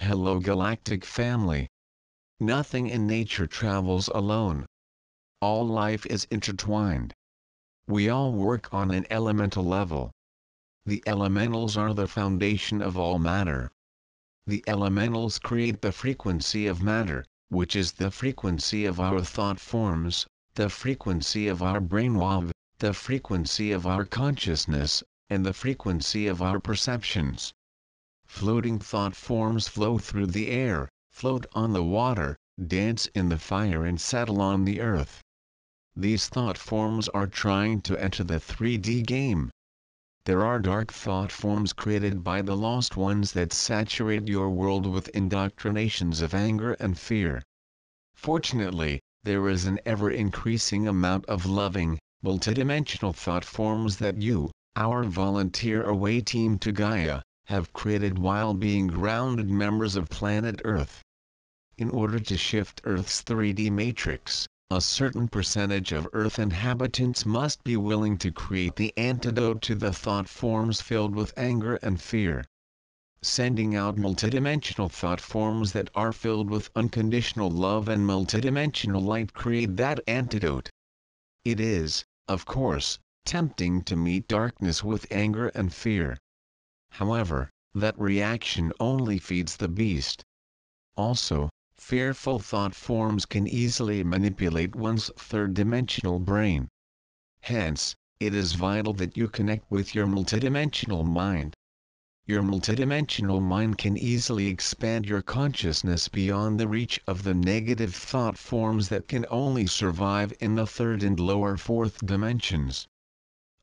Hello Galactic family. Nothing in nature travels alone. All life is intertwined. We all work on an elemental level. The elementals are the foundation of all matter. The elementals create the frequency of matter, which is the frequency of our thought forms, the frequency of our brainwave, the frequency of our consciousness, and the frequency of our perceptions. Floating thought forms flow through the air, float on the water, dance in the fire and settle on the earth. These thought forms are trying to enter the 3D game. There are dark thought forms created by the lost ones that saturate your world with indoctrinations of anger and fear. Fortunately, there is an ever-increasing amount of loving, multidimensional thought forms that you, our volunteer away team to Gaia, have created while being grounded members of planet Earth. In order to shift Earth's 3D matrix, a certain percentage of Earth inhabitants must be willing to create the antidote to the thought forms filled with anger and fear. Sending out multidimensional thought forms that are filled with unconditional love and multidimensional light create that antidote. It is, of course, tempting to meet darkness with anger and fear. However, that reaction only feeds the beast. Also, fearful thought forms can easily manipulate one's third-dimensional brain. Hence, it is vital that you connect with your multidimensional mind. Your multidimensional mind can easily expand your consciousness beyond the reach of the negative thought forms that can only survive in the third and lower fourth dimensions.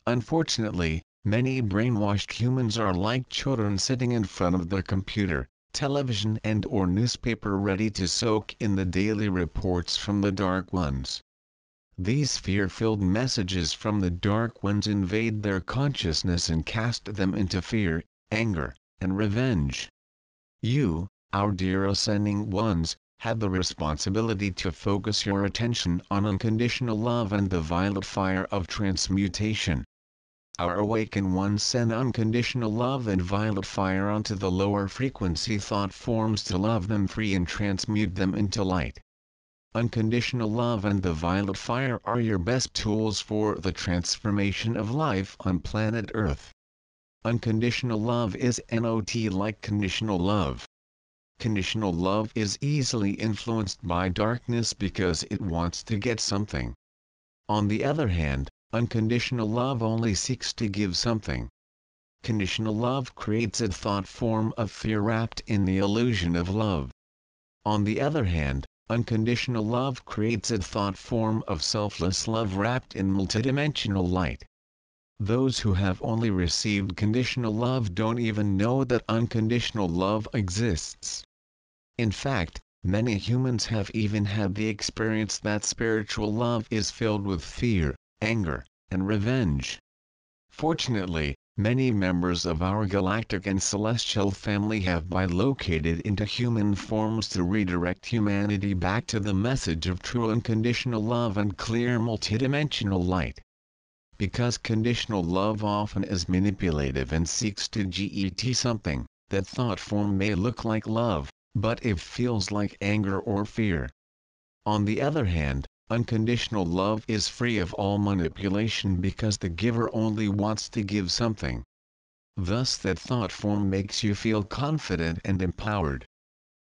Unfortunately, many brainwashed humans are like children sitting in front of their computer, television and/or newspaper ready to soak in the daily reports from the Dark Ones. These fear-filled messages from the Dark Ones invade their consciousness and cast them into fear, anger, and revenge. You, our dear ascending ones, have the responsibility to focus your attention on unconditional love and the violet fire of transmutation. Our awakened ones send unconditional love and violet fire onto the lower frequency thought forms to love them free and transmute them into light. Unconditional love and the violet fire are your best tools for the transformation of life on planet Earth. Unconditional love is not like conditional love. Conditional love is easily influenced by darkness because it wants to get something. On the other hand, unconditional love only seeks to give something. Conditional love creates a thought form of fear wrapped in the illusion of love. On the other hand, unconditional love creates a thought form of selfless love wrapped in multidimensional light. Those who have only received conditional love don't even know that unconditional love exists. In fact, many humans have even had the experience that spiritual love is filled with fear, anger, and revenge. Fortunately, many members of our galactic and celestial family have bilocated into human forms to redirect humanity back to the message of true unconditional love and clear multidimensional light. Because conditional love often is manipulative and seeks to get something, that thought form may look like love, but it feels like anger or fear. On the other hand, unconditional love is free of all manipulation because the giver only wants to give something. Thus that thought form makes you feel confident and empowered.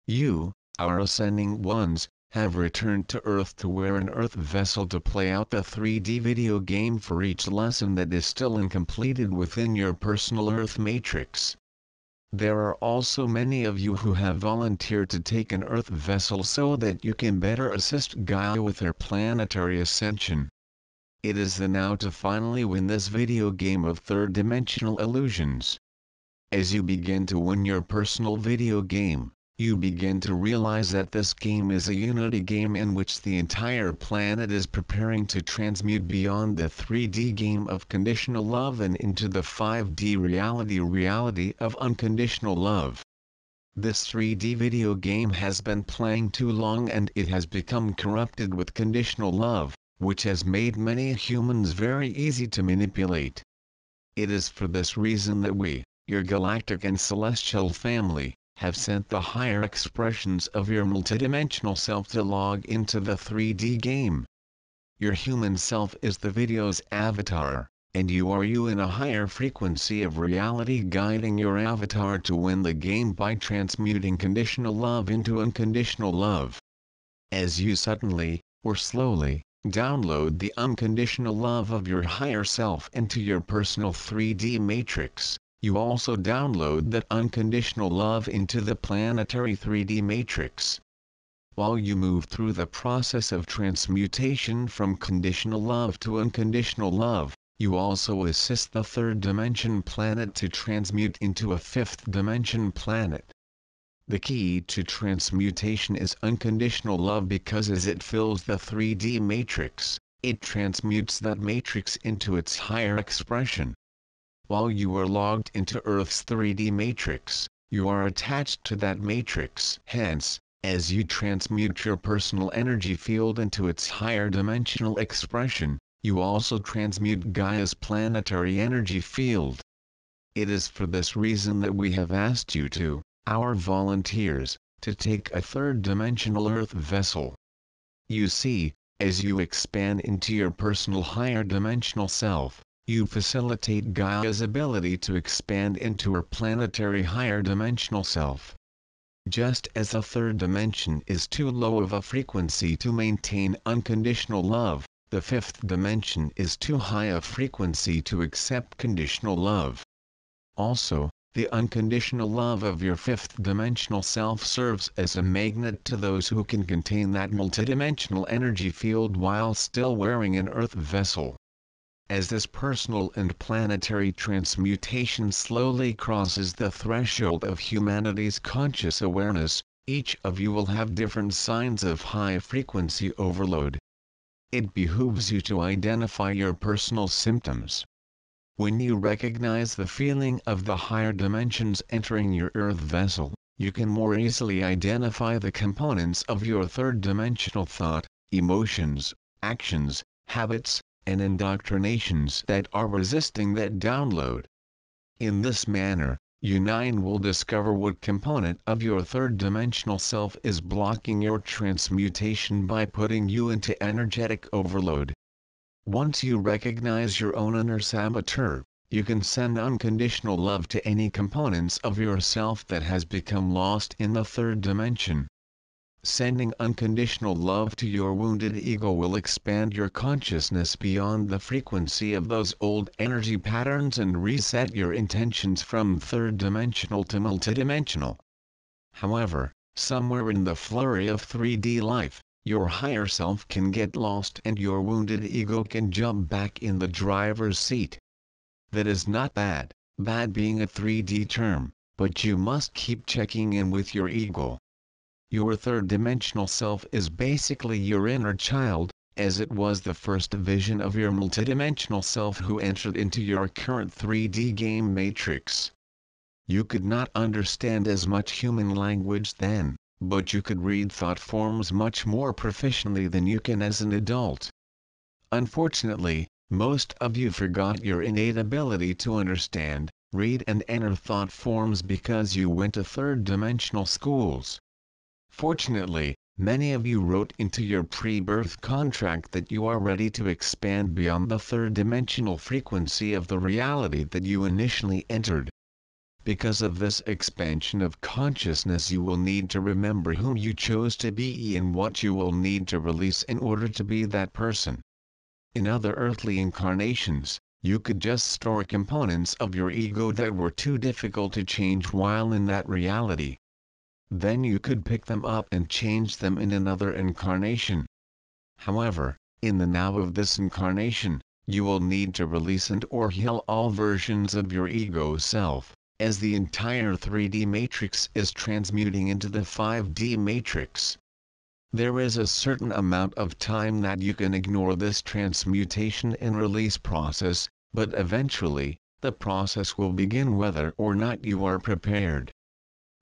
You, our ascending ones, have returned to Earth to wear an Earth vessel to play out the 3D video game for each lesson that is still incompleted within your personal Earth matrix. There are also many of you who have volunteered to take an Earth vessel so that you can better assist Gaia with her planetary ascension. It is the now to finally win this video game of third-dimensional illusions. As you begin to win your personal video game, you begin to realize that this game is a unity game in which the entire planet is preparing to transmute beyond the 3D game of conditional love and into the 5D reality of unconditional love. This 3D video game has been playing too long and it has become corrupted with conditional love, which has made many humans very easy to manipulate. It is for this reason that we, your galactic and celestial family, have sent the higher expressions of your multidimensional self to log into the 3D game. Your human self is the video's avatar, and you are you in a higher frequency of reality, guiding your avatar to win the game by transmuting conditional love into unconditional love. As you suddenly, or slowly, download the unconditional love of your higher self into your personal 3D matrix, you also download that unconditional love into the planetary 3D matrix. While you move through the process of transmutation from conditional love to unconditional love, you also assist the third dimension planet to transmute into a fifth dimension planet. The key to transmutation is unconditional love, because as it fills the 3D matrix, it transmutes that matrix into its higher expression. While you are logged into Earth's 3D matrix, you are attached to that matrix. Hence, as you transmute your personal energy field into its higher dimensional expression, you also transmute Gaia's planetary energy field. It is for this reason that we have asked you to, our volunteers, to take a third-dimensional Earth vessel. You see, as you expand into your personal higher dimensional self, you facilitate Gaia's ability to expand into her planetary higher dimensional self. Just as a third dimension is too low of a frequency to maintain unconditional love, the fifth dimension is too high a frequency to accept conditional love. Also, the unconditional love of your fifth dimensional self serves as a magnet to those who can contain that multidimensional energy field while still wearing an Earth vessel. As this personal and planetary transmutation slowly crosses the threshold of humanity's conscious awareness, each of you will have different signs of high-frequency overload. It behooves you to identify your personal symptoms. When you recognize the feeling of the higher dimensions entering your Earth vessel, you can more easily identify the components of your third-dimensional thought, emotions, actions, habits, and indoctrinations that are resisting that download. In this manner, you nine will discover what component of your third-dimensional self is blocking your transmutation by putting you into energetic overload. Once you recognize your own inner saboteur, you can send unconditional love to any components of yourself that has become lost in the third dimension. Sending unconditional love to your wounded ego will expand your consciousness beyond the frequency of those old energy patterns and reset your intentions from third-dimensional to multidimensional. However, somewhere in the flurry of 3D life, your higher self can get lost and your wounded ego can jump back in the driver's seat. That is not bad, bad being a 3D term, but you must keep checking in with your ego. Your third-dimensional self is basically your inner child, as it was the first vision of your multidimensional self who entered into your current 3D game matrix. You could not understand as much human language then, but you could read thought forms much more proficiently than you can as an adult. Unfortunately, most of you forgot your innate ability to understand, read and enter thought forms because you went to third-dimensional schools. Fortunately, many of you wrote into your pre-birth contract that you are ready to expand beyond the third-dimensional frequency of the reality that you initially entered. Because of this expansion of consciousness, you will need to remember whom you chose to be and what you will need to release in order to be that person. In other earthly incarnations, you could just store components of your ego that were too difficult to change while in that reality. Then you could pick them up and change them in another incarnation. However, in the now of this incarnation, you will need to release and or heal all versions of your ego self, as the entire 3D matrix is transmuting into the 5D matrix. There is a certain amount of time that you can ignore this transmutation and release process, but eventually, the process will begin whether or not you are prepared.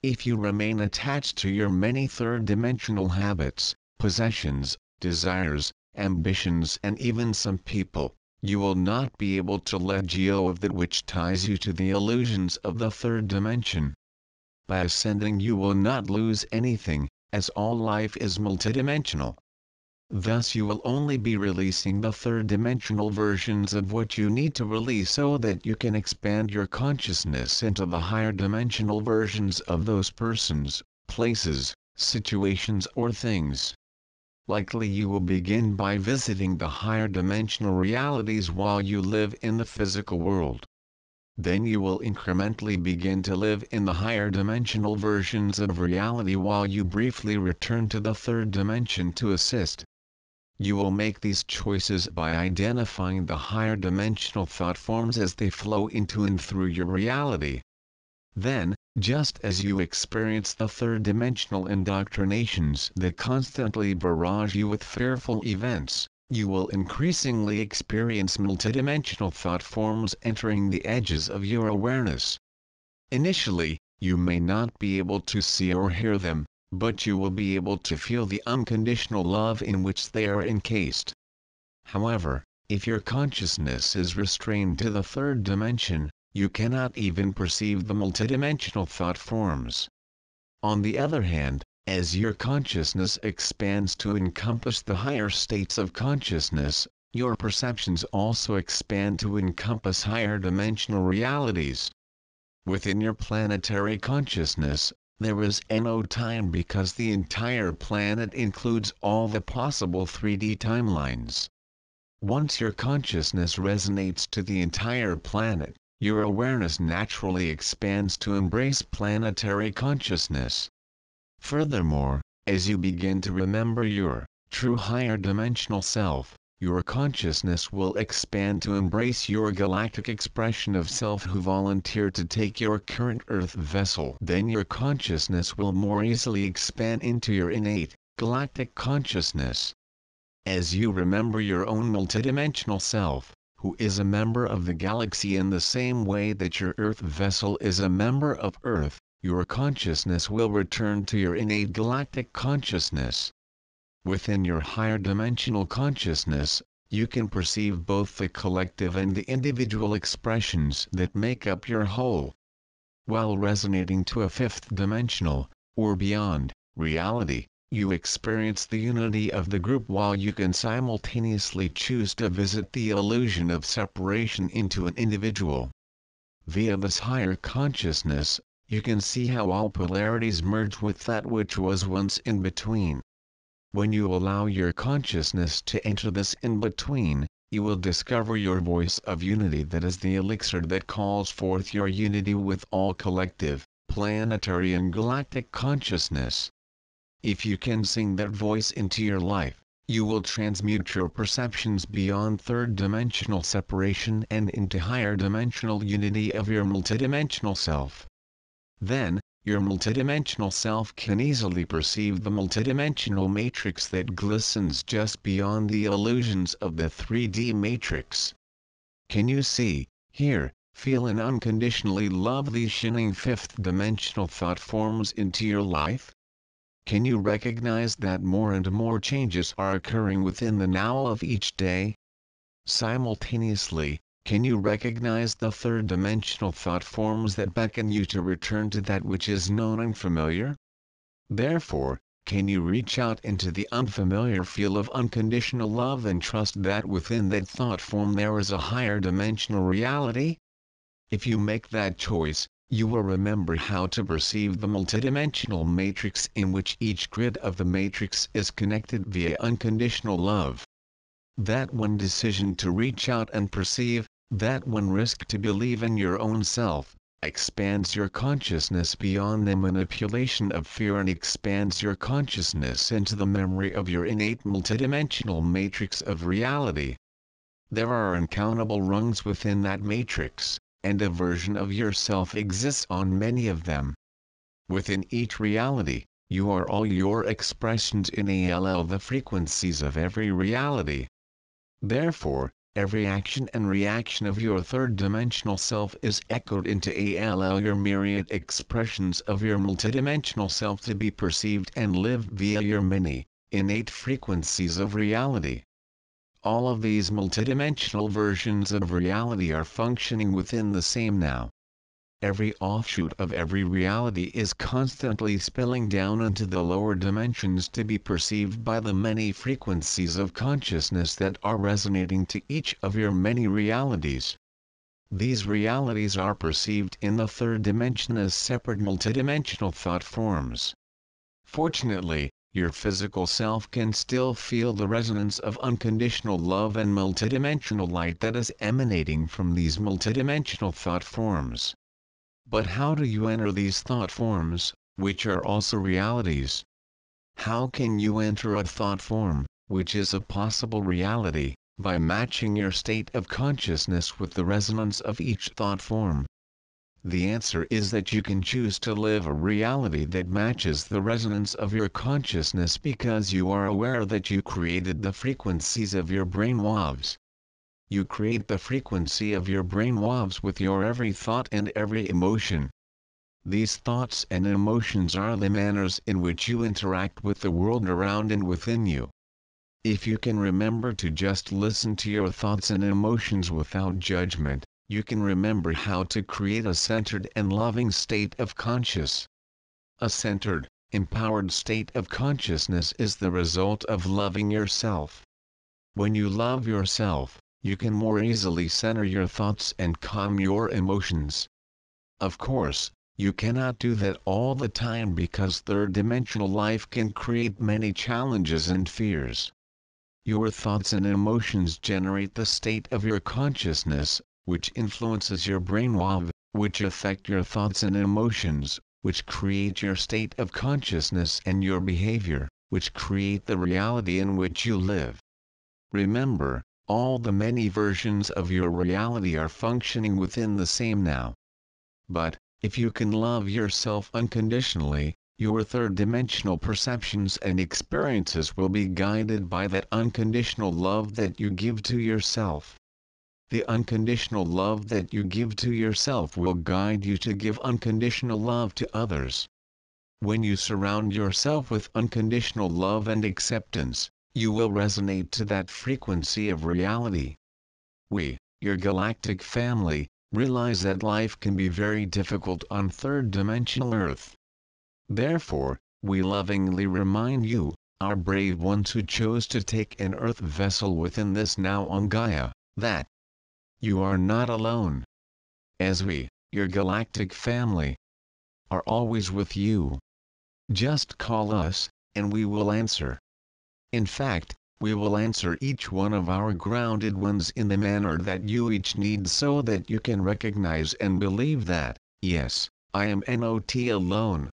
If you remain attached to your many third-dimensional habits, possessions, desires, ambitions and even some people, you will not be able to let go of that which ties you to the illusions of the third dimension. By ascending you will not lose anything, as all life is multidimensional. Thus you will only be releasing the third-dimensional versions of what you need to release so that you can expand your consciousness into the higher dimensional versions of those persons, places, situations or things. Likely you will begin by visiting the higher dimensional realities while you live in the physical world. Then you will incrementally begin to live in the higher dimensional versions of reality while you briefly return to the third dimension to assist. You will make these choices by identifying the higher dimensional thought forms as they flow into and through your reality. Then, just as you experience the third-dimensional indoctrinations that constantly barrage you with fearful events, you will increasingly experience multidimensional thought forms entering the edges of your awareness. Initially, you may not be able to see or hear them, but you will be able to feel the unconditional love in which they are encased. However, if your consciousness is restrained to the third dimension, you cannot even perceive the multidimensional thought forms. On the other hand, as your consciousness expands to encompass the higher states of consciousness, your perceptions also expand to encompass higher dimensional realities. Within your planetary consciousness, there is no time because the entire planet includes all the possible 3D timelines. Once your consciousness resonates to the entire planet, your awareness naturally expands to embrace planetary consciousness. Furthermore, as you begin to remember your true higher dimensional self, your consciousness will expand to embrace your galactic expression of self who volunteered to take your current Earth vessel. Then your consciousness will more easily expand into your innate, galactic consciousness. As you remember your own multidimensional self, who is a member of the galaxy in the same way that your Earth vessel is a member of Earth, your consciousness will return to your innate galactic consciousness. Within your higher dimensional consciousness, you can perceive both the collective and the individual expressions that make up your whole. While resonating to a fifth dimensional, or beyond, reality, you experience the unity of the group while you can simultaneously choose to visit the illusion of separation into an individual. Via this higher consciousness, you can see how all polarities merge with that which was once in between. When you allow your consciousness to enter this in-between, you will discover your voice of unity that is the elixir that calls forth your unity with all collective, planetary and galactic consciousness. If you can sing that voice into your life, you will transmute your perceptions beyond third-dimensional separation and into higher-dimensional unity of your multidimensional self. Then, your multidimensional self can easily perceive the multidimensional matrix that glistens just beyond the illusions of the 3D matrix. Can you see, hear, feel and unconditionally love these shining fifth-dimensional thought forms into your life? Can you recognize that more and more changes are occurring within the now of each day? Simultaneously, can you recognize the third-dimensional thought forms that beckon you to return to that which is known and familiar? Therefore, can you reach out into the unfamiliar feel of unconditional love and trust that within that thought form there is a higher dimensional reality? If you make that choice, you will remember how to perceive the multidimensional matrix in which each grid of the matrix is connected via unconditional love. That one decision to reach out and perceive, that one risk to believe in your own self, expands your consciousness beyond the manipulation of fear and expands your consciousness into the memory of your innate multidimensional matrix of reality. There are uncountable rungs within that matrix, and a version of yourself exists on many of them. Within each reality, you are all your expressions in ALL, the frequencies of every reality. Therefore, every action and reaction of your third-dimensional self is echoed into ALL, your myriad expressions of your multidimensional self to be perceived and lived via your many, innate frequencies of reality. All of these multidimensional versions of reality are functioning within the same now. every offshoot of every reality is constantly spilling down into the lower dimensions to be perceived by the many frequencies of consciousness that are resonating to each of your many realities. These realities are perceived in the third dimension as separate multidimensional thought forms. Fortunately, your physical self can still feel the resonance of unconditional love and multidimensional light that is emanating from these multidimensional thought forms. But how do you enter these thought forms, which are also realities? How can you enter a thought form, which is a possible reality, by matching your state of consciousness with the resonance of each thought form? The answer is that you can choose to live a reality that matches the resonance of your consciousness because you are aware that you created the frequencies of your brain waves. You create the frequency of your brain waves with your every thought and every emotion. These thoughts and emotions are the manners in which you interact with the world around and within you. If you can remember to just listen to your thoughts and emotions without judgment, you can remember how to create a centered and loving state of consciousness. A centered, empowered state of consciousness is the result of loving yourself. When you love yourself, you can more easily center your thoughts and calm your emotions. Of course, you cannot do that all the time because third-dimensional life can create many challenges and fears. Your thoughts and emotions generate the state of your consciousness, which influences your brainwave, which affect your thoughts and emotions, which create your state of consciousness and your behavior, which create the reality in which you live. Remember, all the many versions of your reality are functioning within the same now. But, if you can love yourself unconditionally, your third-dimensional perceptions and experiences will be guided by that unconditional love that you give to yourself. The unconditional love that you give to yourself will guide you to give unconditional love to others. When you surround yourself with unconditional love and acceptance, you will resonate to that frequency of reality. We, your galactic family, realize that life can be very difficult on third-dimensional Earth. Therefore, we lovingly remind you, our brave ones who chose to take an Earth vessel within this now on Gaia, that you are not alone. As we, your galactic family, are always with you. Just call us, and we will answer. In fact, we will answer each one of our grounded ones in the manner that you each need so that you can recognize and believe that, yes, I am not alone,